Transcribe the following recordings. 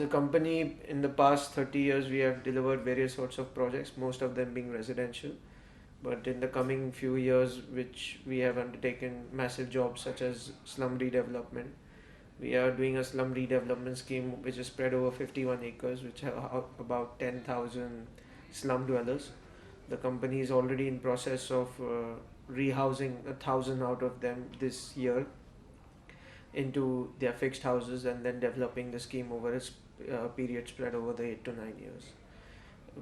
As a company, in the past 30 years, we have delivered various sorts of projects, most of them being residential. But in the coming few years, which we have undertaken massive jobs such as slum redevelopment. We are doing a slum redevelopment scheme which is spread over 51 acres, which have about 10,000 slum dwellers. The company is already in process of rehousing 1,000 out of them this year into their fixed houses and then developing the scheme over a period spread over the 8 to 9 years.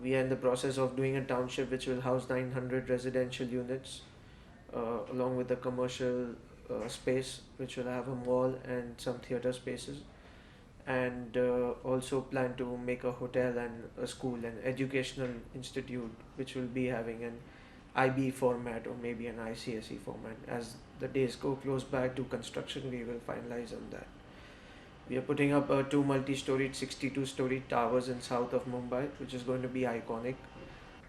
We are in the process of doing a township which will house 900 residential units along with a commercial space which will have a mall and some theatre spaces, and also plan to make a hotel and a school and educational institute which will be having an IB format or maybe an ICSE format. As the days go close by to construction, we will finalize on that. We are putting up two multi-storied 62-story towers in south of Mumbai, which is going to be iconic.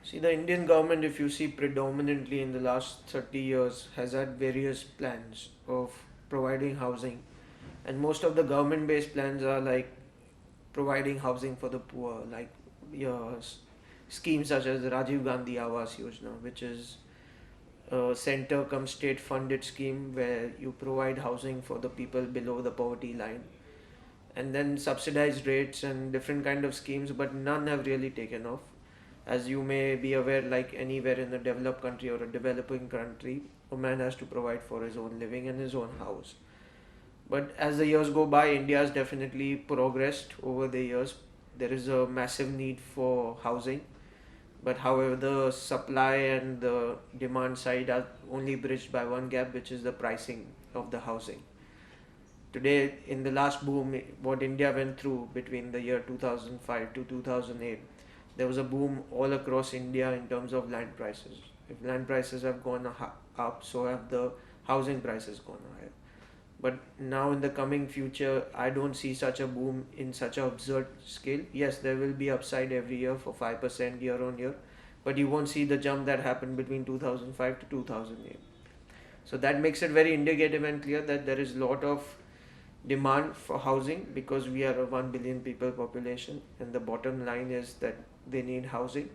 See, the Indian government, if you see predominantly in the last 30 years, has had various plans of providing housing, and most of the government-based plans are like providing housing for the poor, like schemes such as the Rajiv Gandhi Awas Yojana, which is a center come state funded scheme where you provide housing for the people below the poverty line, and then subsidized rates and different kind of schemes, but none have really taken off. As you may be aware, like anywhere in a developed country or a developing country, a man has to provide for his own living and his own house. But as the years go by, India has definitely progressed over the years. There is a massive need for housing, but however, the supply and the demand side are only bridged by one gap, which is the pricing of the housing. Today, in the last boom, what India went through between the year 2005 to 2008, there was a boom all across India in terms of land prices. If land prices have gone up, so have the housing prices gone higher. But now in the coming future, I don't see such a boom in such a absurd scale. Yes, there will be upside every year for 5% year on year, but you won't see the jump that happened between 2005 to 2008. So that makes it very indicative and clear that there is a lot of demand for housing because we are a 1 billion people population, and the bottom line is that they need housing.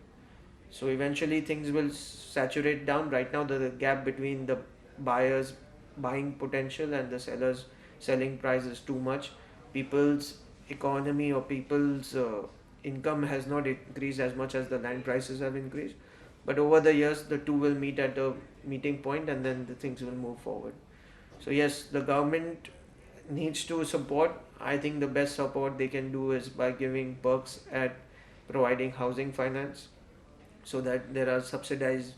So eventually things will saturate down. Right now the gap between the buyers buying potential and the sellers selling price is too much. People's economy or people's income has not increased as much as the land prices have increased, but over the years the two will meet at a meeting point and then the things will move forward. So yes, the government needs to support. I think the best support they can do is by giving perks at providing housing finance, so that there are subsidized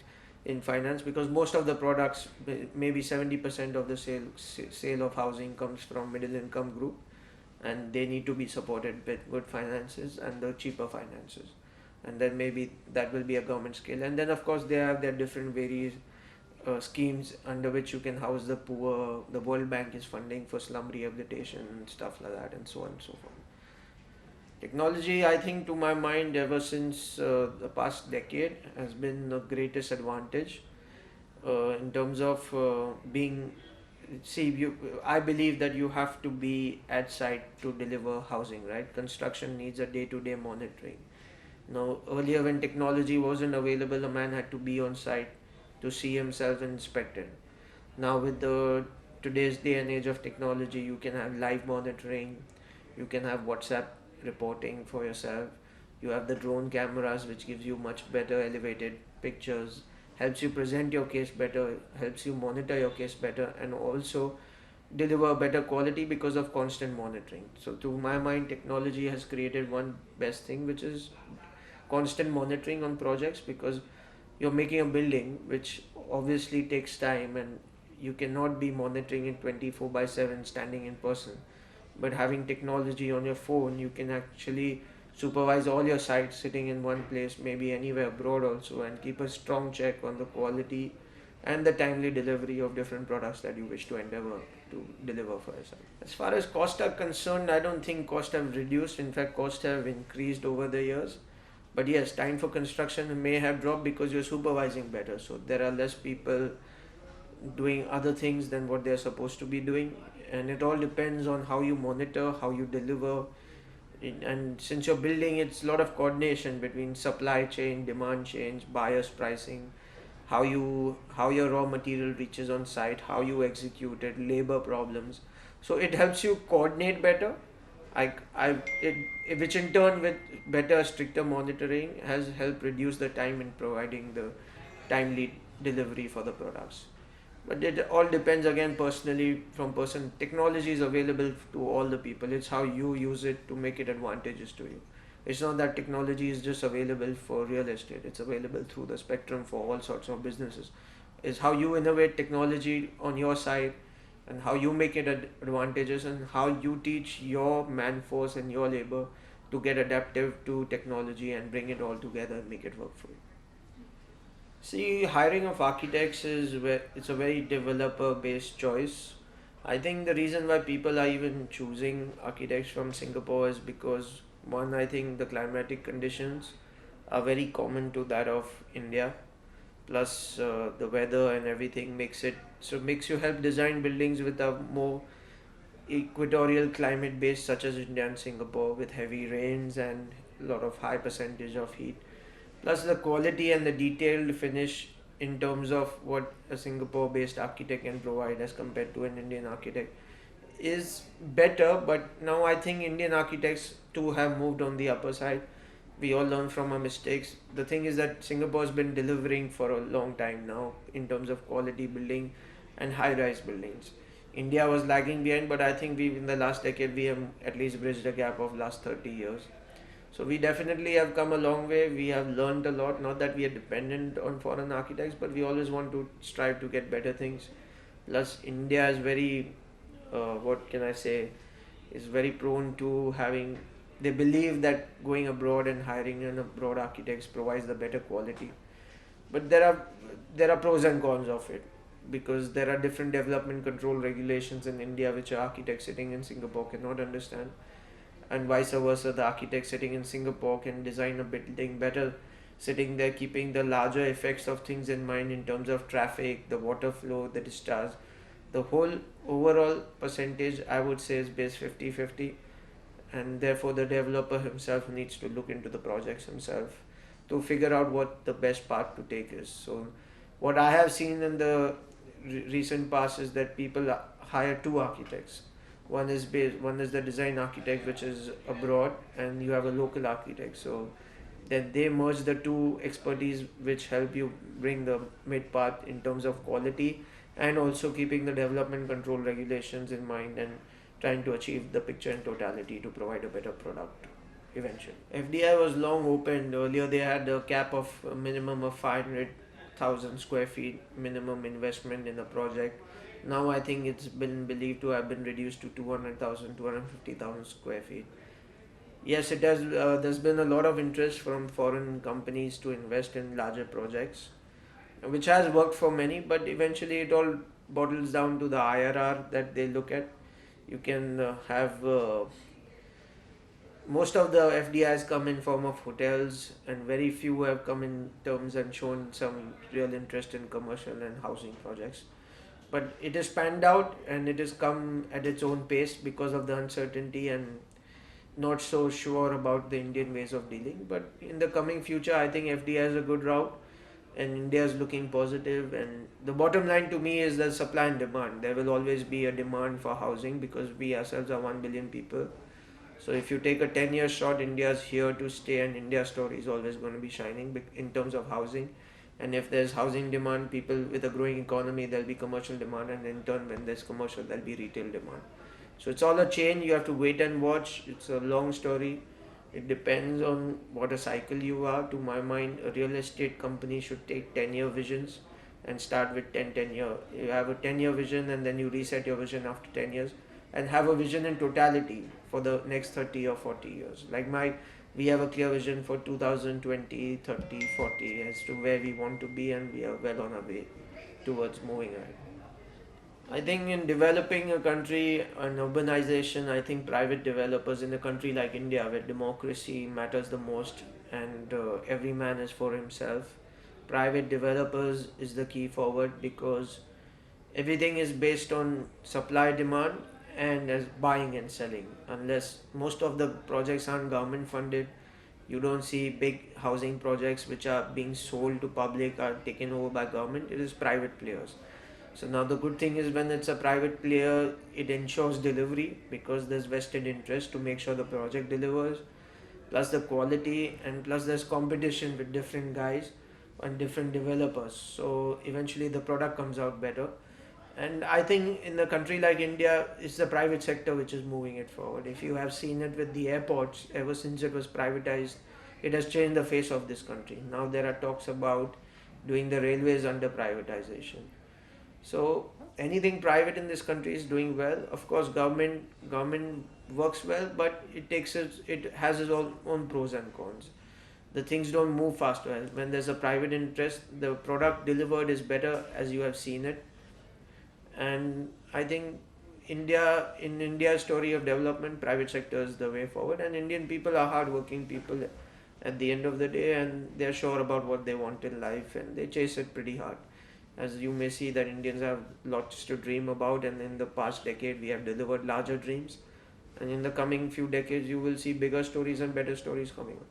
in finance, because most of the products, maybe 70% of the sale of housing comes from middle income group, and they need to be supported with good finances and the cheaper finances, and then maybe that will be a government scale. And then of course they have their different various schemes under which you can house the poor. The World Bank is funding for slum rehabilitation and stuff like that, and so on and so forth. Technology, I think, to my mind, ever since the past decade, has been the greatest advantage in terms of being. See, I believe that you have to be at site to deliver housing, right? Construction needs a day-to-day monitoring. Now, earlier when technology wasn't available, a man had to be on site to see himself inspected. Now, with the today's day and age of technology, you can have live monitoring, you can have WhatsApp reporting for yourself. You have the drone cameras which gives you much better elevated pictures, helps you present your case better, helps you monitor your case better, and also deliver better quality because of constant monitoring. So to my mind, technology has created one best thing, which is constant monitoring on projects, because you're making a building which obviously takes time, and you cannot be monitoring it 24 by 7 standing in person. But having technology on your phone, you can actually supervise all your sites sitting in one place, maybe anywhere abroad also, and keep a strong check on the quality and the timely delivery of different products that you wish to endeavor to deliver for yourself. As far as costs are concerned, I don't think costs have reduced. In fact, costs have increased over the years. But yes, time for construction may have dropped because you're supervising better. So there are less people doing other things than what they're supposed to be doing. And it all depends on how you monitor, how you deliver, And since you're building, it's a lot of coordination between supply chain, demand chain, buyers pricing, how your raw material reaches on site, how you execute it, labor problems. So it helps you coordinate better. Which in turn with better, stricter monitoring has helped reduce the time in providing the timely delivery for the products. But it all depends again personally from person. Technology is available to all the people. It's how you use it to make it advantageous to you. It's not that technology is just available for real estate. It's available through the spectrum for all sorts of businesses. It's how you innovate technology on your side and how you make it advantageous and how you teach your man force and your labor to get adaptive to technology and bring it all together and make it work for you. See, hiring of architects it's a very developer-based choice. I think the reason why people are even choosing architects from Singapore is because one, I think the climatic conditions are very common to that of India. Plus, the weather and everything makes you help design buildings with a more equatorial climate base, such as India and Singapore, with heavy rains and a lot of high percentage of heat. Plus, the quality and the detailed finish in terms of what a Singapore based architect can provide as compared to an Indian architect is better. But now I think Indian architects too have moved on the upper side. We all learn from our mistakes. The thing is that Singapore has been delivering for a long time now in terms of quality building and high rise buildings. India was lagging behind, but I think we in the last decade we have at least bridged the gap of last 30 years. So we definitely have come a long way. We have learned a lot. Not that we are dependent on foreign architects, but we always want to strive to get better things. Plus, India is very, what can I say, is very prone to having. They believe that going abroad and hiring an abroad architects provides the better quality. But there are pros and cons of it because there are different development control regulations in India which an architect sitting in Singapore cannot understand, and vice versa. The architect sitting in Singapore can design a building better sitting there, keeping the larger effects of things in mind in terms of traffic, the water flow, the discharge. The whole overall percentage, I would say, is based 50-50, and therefore the developer himself needs to look into the projects himself to figure out what the best path to take is. So, what I have seen in the recent past is that people hire two architects. One is the design architect, which is abroad, and you have a local architect. So then they merge the two expertise, which help you bring the mid path in terms of quality and also keeping the development control regulations in mind and trying to achieve the picture in totality to provide a better product eventually. FDI was long opened. Earlier they had a cap of a minimum of 500,000 square feet minimum investment in a project. Now I think it's been believed to have been reduced to 200,000, 250,000 square feet. Yes, it has. There's been a lot of interest from foreign companies to invest in larger projects, which has worked for many, but eventually it all bottles down to the IRR that they look at. You can have most of the FDIs come in form of hotels, and very few have come in terms and shown some real interest in commercial and housing projects. But it has panned out and it has come at its own pace because of the uncertainty and not so sure about the Indian ways of dealing. But in the coming future, I think FDI is a good route and India is looking positive. And the bottom line to me is the supply and demand. There will always be a demand for housing because we ourselves are 1 billion people. So if you take a 10-year shot, India is here to stay, and India's story is always going to be shining in terms of housing. And if there's housing demand, people with a growing economy, there'll be commercial demand, and in turn, when there's commercial, there'll be retail demand. So it's all a chain. You have to wait and watch. It's a long story. It depends on what a cycle you are. To my mind, a real estate company should take 10-year visions and start with 10-10 year. You have a 10-year vision and then you reset your vision after 10 years and have a vision in totality for the next 30 or 40 years. We have a clear vision for 2020, 30, 40 as to where we want to be, and we are well on our way towards moving ahead. I think in developing a country and urbanization, I think private developers in a country like India, where democracy matters the most and every man is for himself, private developers is the key forward because everything is based on supply demand, and as buying and selling. Unless most of the projects aren't government funded, you don't see big housing projects which are being sold to public are taken over by government. It is private players. So now the good thing is when it's a private player, it ensures delivery because there's vested interest to make sure the project delivers, plus the quality, and plus there's competition with different guys and different developers. So eventually the product comes out better. And I think in a country like India, it's the private sector which is moving it forward. If you have seen it with the airports, ever since it was privatized, it has changed the face of this country. Now there are talks about doing the railways under privatization. So anything private in this country is doing well. Of course, government works well, but it has its own pros and cons. The things don't move fast well. When there's a private interest, the product delivered is better, as you have seen it. And I think in India's story of development, private sector is the way forward. And Indian people are hardworking people at the end of the day, and they're sure about what they want in life, and they chase it pretty hard. As you may see that Indians have lots to dream about, and in the past decade we have delivered larger dreams, and in the coming few decades you will see bigger stories and better stories coming up.